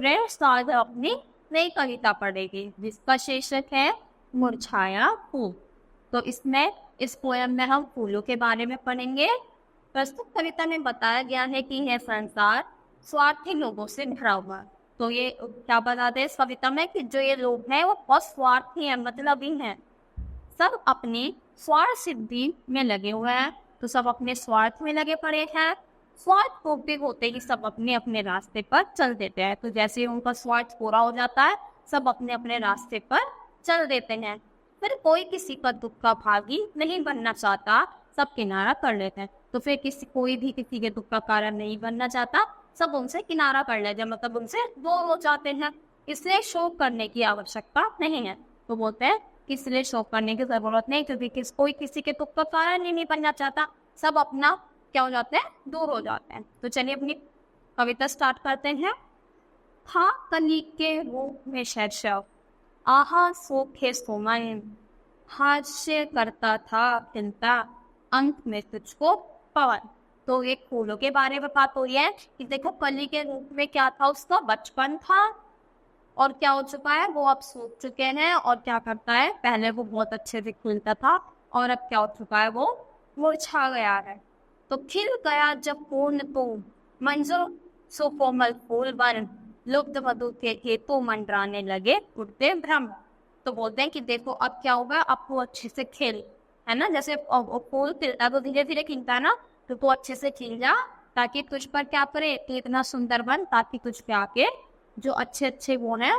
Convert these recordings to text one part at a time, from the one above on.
Students आज अपनी नई कविता पढ़ेगी जिसका शीर्षक है मुरझाया फूल। तो इसमें इस पोयम में हम फूलों के बारे में पढ़ेंगे। प्रस्तुत कविता में बताया गया है कि यह संसार स्वार्थी लोगों से भरा हुआ है। तो ये क्या बताते हैं इस कविता में कि जो ये लोग हैं वो बहुत स्वार्थी हैं, मतलबी हैं। सब अपने स्वार्थ सिद्धि में लगे हुए हैं। तो सब अपने स्वार्थ में लगे पड़े हैं। स्वार्थ पूर्ति होते ही सब अपने अपने रास्ते पर चल देते हैं। तो जैसे ही उनका स्वार्थ पूरा हो जाता है सब अपने अपने रास्ते पर चल देते हैं। फिर कोई किसी का दुख का भागी नहीं बनना चाहता, सब किनारा कर लेते हैं। तो फिर कोई भी किसी के दुख का कारण नहीं बनना चाहता, सब उनसे किनारा कर लेते हैं, मतलब उनसे दूर हो जाते हैं। इसलिए शोक करने की आवश्यकता नहीं है। तो बोलते हैं कि इसलिए शोक करने की जरूरत नहीं, क्योंकि कोई किसी के दुख का कारण ही नहीं बनना चाहता। सब अपना क्या हो जाते हैं, दूर हो जाते हैं। तो चलिए अपनी कविता स्टार्ट करते हैं। था कली के रूप में शैशव, आहा सोखे सुमन, हास्य करता था खिलता, अंत में तुझको पवन। तो एक फूलों के बारे में बात हो रही है कि देखो कली के रूप में क्या था, उसका बचपन था और क्या हो चुका है, वो अब सूख चुके हैं। और क्या करता है, पहले वो बहुत अच्छे से खिलता था और अब क्या हो चुका है, वो मुरझा गया है। तो खिल गया जब पूर्ण तू, मंजूर सो कोमल फूल बन, लुब्ध मधु के हेतु मंडराने लगे उड़ते भ्रम। तो बोलते हैं कि देखो अब क्या होगा, अब वो अच्छे से खिल, है ना, जैसे फूल खिलता तो धीरे धीरे खिलता है ना, तो तू अच्छे से खिल जा ताकि तुझ पर क्या करे, तो इतना सुंदर बन ताकि तुझ पे आके जो अच्छे अच्छे वो है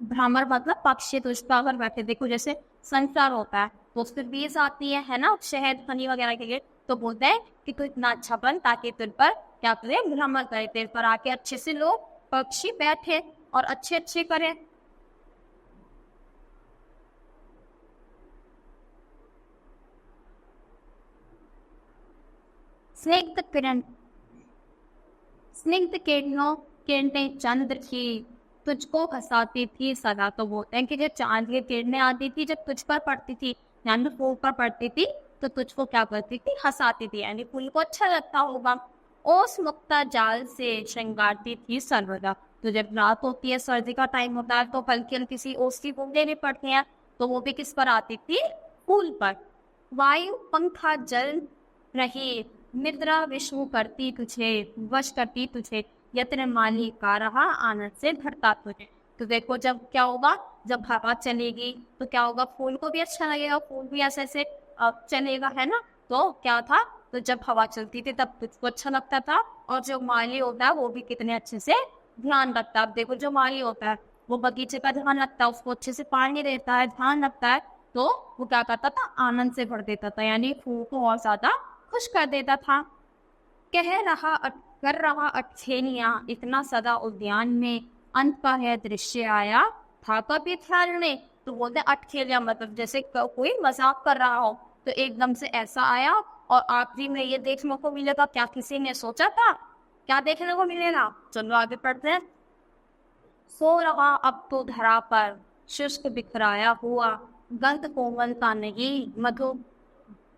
भ्रमर, मतलब पक्षी तुझ पर अगर बैठे। देखो जैसे संसार होता है तो उस पर बीज आती है ना, शहद हनी वगैरह के लिए। तो बोलते हैं कि तू इतना अच्छा बन ताकि तुझ पर क्या करे, भ्रमर करे, तेरे पर आके अच्छे से लोग पक्षी बैठे और अच्छे अच्छे करें। स्निग्ध किरण, स्निग्ध किरणों किरणें चंद्र की तुझको हंसाती थी सदा। तो बोलते हैं कि जब चांद की किरणें आती थी, जब तुझ पर पड़ती थी यानी फूल पर पड़ती थी, तो तुझको क्या करती थी, हंसाती थी, यानी फूल को अच्छा लगता होगा। ओस मुक्ता जाल से श्रृंगारती थी सर्वदा। तो जब रात होती है, सर्दी का टाइम होता है, तो हल्की हल्की सी ओस की बूंदें भी पड़ती हैं, तो वो भी किस पर आती थी, फूल पर। वायु पंखा जल रही, निद्रा विष्णु करती तुझे, वश करती तुझे, यत्न माली का रहा आनंद से भरता तुझे। तो देखो जब क्या होगा, जब हवा चलेगी तो क्या होगा, फूल को भी अच्छा लगेगा, फूल भी ऐसे ऐसे चलेगा, है ना। तो क्या था, तो जब हवा चलती थी तब तुझको अच्छा लगता था, और जो माली होता है वो भी कितने अच्छे से ध्यान रखता है। अब देखो जो माली होता है वो बगीचे का ध्यान रखता है, उसको अच्छे से पानी देता है, ध्यान रखता है, तो वो क्या करता था, आनंद से भर देता था, यानी फूल को और ज्यादा खुश कर देता था। कह रहा कर रहा अठखेलियां इतना सदा उद्यान में, अंत का है दृश्य आया था कभी ख्याल में। तो बोलते अठखेलियां मतलब जैसे कोई मजाक कर रहा हो, तो एकदम से ऐसा आया और आखिरी में ये देखने को मिलेगा, क्या किसी ने सोचा था, क्या देखने को मिलेगा। चलो आगे पढ़ते हैं। सो रहा अब तो धरा पर, शुष्क बिखराया हुआ, गंध कोमलता नहीं, मधु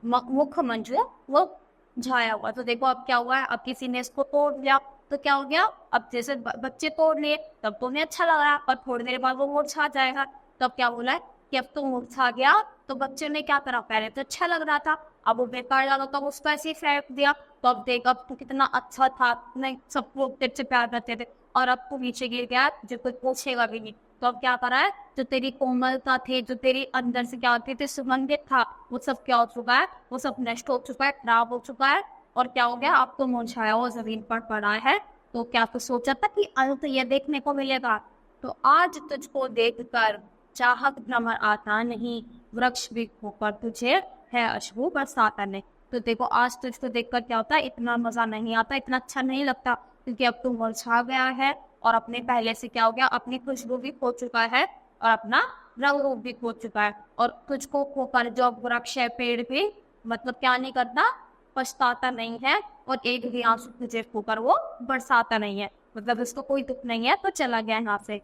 मुख मंजू वो झाया हुआ। तो देखो अब क्या हुआ है, अब किसी ने इसको तोड़ लिया, तो क्या हो गया, अब जैसे बच्चे तोड़ लिए तब तो उन्हें अच्छा लग रहा है, और थोड़ी देर बाद वो मुरझा जाएगा। तो अब क्या बोला है कि अब तो मुरझा गया, तो बच्चे ने क्या करा, पहले तो अच्छा लग रहा था, अब वो बेकार लगा तो उसको ऐसे ही फेंक दिया। तो अब देख, अब तो कितना अच्छा था, नहीं सब लोग तेरे से प्यार करते थे, और अब तो नीचे गिर गया, जो कोई पूछेगा भी नहीं। तो अब क्या करा है, जो तेरी कोमलता थी, जो तेरी अंदर से क्या होती थी, सुगंधित था, वो सब क्या हो चुका है, वो सब नष्ट हो चुका है, खराब हो चुका है। और क्या हो गया, अब तो मुरझाया हुआ जमीन पर पड़ा है। तो क्या तो सोचा था कि अंत ये देखने को मिलेगा। तो आज तुझको देखकर चाहत भ्रमर आता नहीं, वृक्ष भी होकर तुझे है अश्रु बरसाता नहीं। तो देखो आज तुझको देखकर क्या होता है, इतना मजा नहीं आता, इतना अच्छा नहीं लगता, क्योंकि अब तू मुरझा गया है और अपने पहले से क्या हो गया, अपनी खुशबू भी खो चुका है और अपना रंग रूप भी खो चुका है। और तुझको खोकर जो वृक्ष है, पेड़ भी मतलब क्या नहीं करता, पछताता नहीं है, और एक भी आंसू तुझे खोकर वो बरसाता नहीं है, मतलब उसको कोई दुख नहीं है, तो चला गया यहाँ से।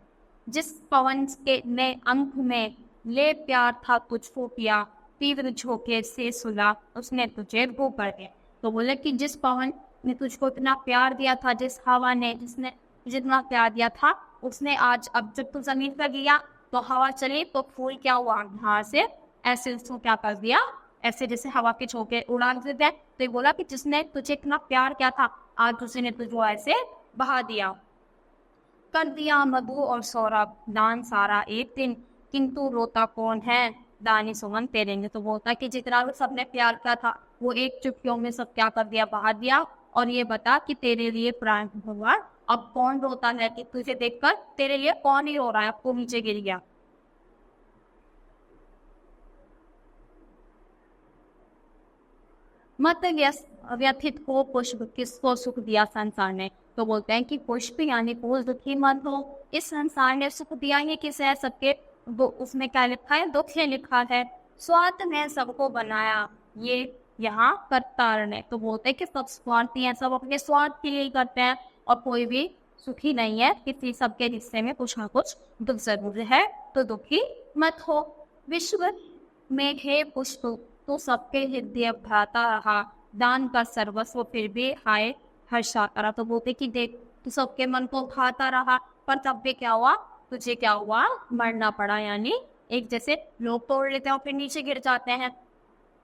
जिस पवन के ने अंक में ले प्यार था तुझको पिया, तीव्र झोंके से सुला उसने तुझे वो कर दिया। तो बोले कि जिस पवन ने तुझको इतना प्यार दिया था, जिस हवा ने जिसने जितना प्यार दिया था उसने आज, अब जब तू जमीन पर गिरा तो हवा चली तो फूल क्या हुआ, यहाँ से ऐसे उसको क्या कर दिया, ऐसे जैसे हवा के झोंके उड़ा देते हैं। तो ये बोला कि जिसने तुझे इतना प्यार किया था आज उसी ने तुझको ऐसे बहा दिया। कर दिया मधु और सौरभ दान सारा एक दिन, किंतु रोता कौन है दानी सुमन तेरे ने। तो बोलता कि जितना भी सबने प्यार किया था वो एक चुटकियों में सब क्या कर दिया, बहा दिया। और ये बता कि तेरे लिए प्राण भगवान अब कौन रोता है, कि तुझे देखकर तेरे लिए कौन ही रो रहा है, अब तो नीचे गिर गया। मत व्यथित हो पुष्प किसको सुख दिया संसार ने। तो बोलते हैं कि पुष्प यानी फूल दुखी मत हो, इस संसार ने सुख दिया ही किसे है, सबके वो उसमें क्या लिखा है, दुख ही लिखा है। स्वार्थ ने सबको बनाया ये यहाँ करतार ने। तो बोलते हैं कि सब स्वार्थी हैं, सब अपने स्वार्थ के लिए ही करते हैं और कोई भी सुखी नहीं है, किसी सबके हिस्से में कुछ ना कुछ दुख जरूर है, तो दुखी मत हो। विश्व में हे पुष्प तो सबके हृदय भ्राता रहा, दान का सर्वस्व फिर भी हाय हर्षा करा। तो बोलते कि देख तू सबके मन को भाता रहा, पर तब भी क्या हुआ, तुझे क्या हुआ, मरना पड़ा। यानी एक जैसे लोग तोड़ लेते हैं और फिर नीचे गिर जाते हैं।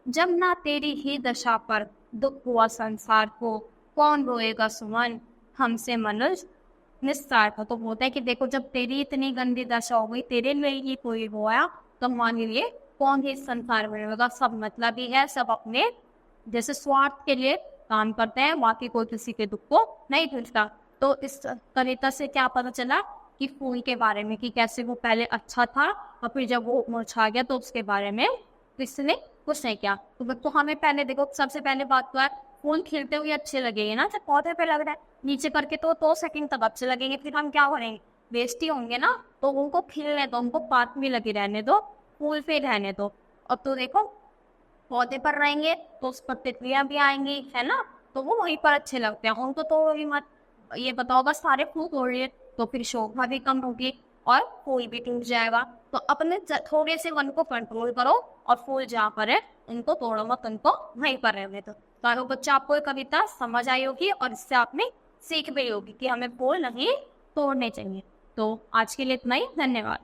जब ना तेरी ही दशा पर दुख हुआ संसार को, कौन रोएगा सुमन हमसे मनुज निस्तार का। तो बोलते हैं कि देखो जब तेरी इतनी गंदी दशा हो गई, तेरे लिए ही कोई रोया, तो हमारे लिए कौन ही इस संसार में रहेगा। सब मतलब ही है, सब अपने जैसे स्वार्थ के लिए काम करते हैं, बाकी कोई किसी के दुख को नहीं पूछता। तो इस कविता से क्या पता चला कि फूल के बारे में, कि कैसे वो पहले अच्छा था और फिर जब वो मुरझा गया तो उसके बारे में किसने कुछ नहीं किया। तो हमें पहले देखो, सबसे पहले बात तो है फूल खिलते हुए अच्छे लगेंगे ना, जब पौधे पे लग रहा है नीचे करके तो 2 सेकंड तक अच्छे लगेंगे, फिर हम क्या करेंगे, वेस्ट ही होंगे ना। तो उनको खिलने दो, उनको पात में लगे रहने दो, फूल पे रहने दो। अब तो देखो पौधे पर रहेंगे तो उस पर तितलियां भी आएंगी, है ना, तो वो वहीं पर अच्छे लगते हैं। उनको तो ही मत, ये बताओ बस सारे फूल तोड़िए तो फिर शोभा भी कम होगी और फूल भी टूट जाएगा। तो अपने थोड़े से मन को कंट्रोल करो और फूल जहाँ पर है उनको तोड़ो मत, उनको वहीं पर रहने दो। तो आई होप बच्चा आपको ये कविता समझ आई होगी और इससे आपने सीख भी होगी कि हमें फूल नहीं तोड़ने चाहिए। तो आज के लिए इतना ही, धन्यवाद।